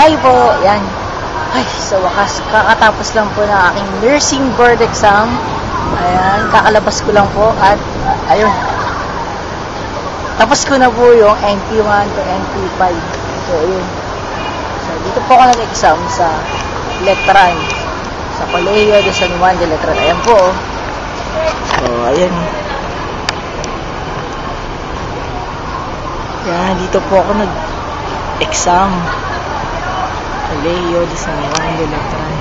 Hi po, yan. Ay, sa wakas, kakatapos lang po ng aking nursing board exam. Ayan, kakalabas ko lang po at ayun. Tapos ko na po yung NP1 to NP5. So, ayun. So, dito po ako nag-exam sa Letran. Sa Colegio de San Juan de Letran. Ayan po. So, ayun. Yan, dito po ako nag-exam. Colegio de San Juan de Letran.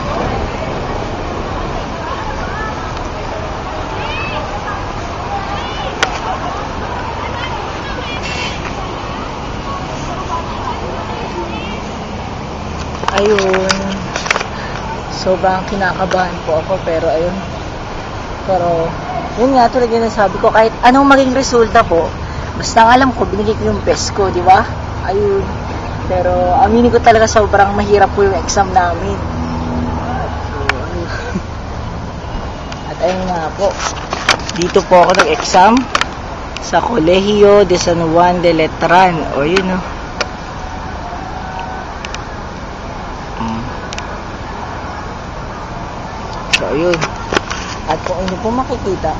Ayun. Sobrang kinakabahan po ako pero ayun. Pero yun nga, tulad yung nasabi ko, kahit anong maging resulta po, basta ang alam ko, binigay ko yung best ko, di ba? Ayun. Pero aminin ko talaga sobrang mahirap po yung exam namin. At ayun nga po, dito po ako nag-exam sa Colegio de San Juan de Letran. O yun o. So ayun. At kung inyo po makikita,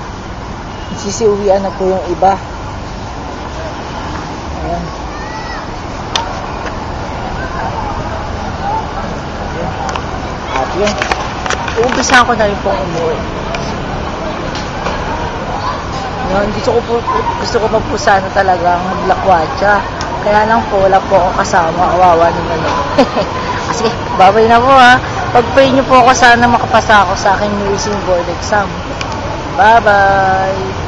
sisiuwian na po yung iba. Ayan. At yun, uumpisahan ko na rin pong umuwi. Yun, gusto ko pa po sana talagang maglakwatsa. Kaya lang po, wala po akong kasama. Awawa naman. Sige, babay na po ha. Pag-pray nyo po ako, sana makapasa ako sa aking nursing board exam. Bye-bye!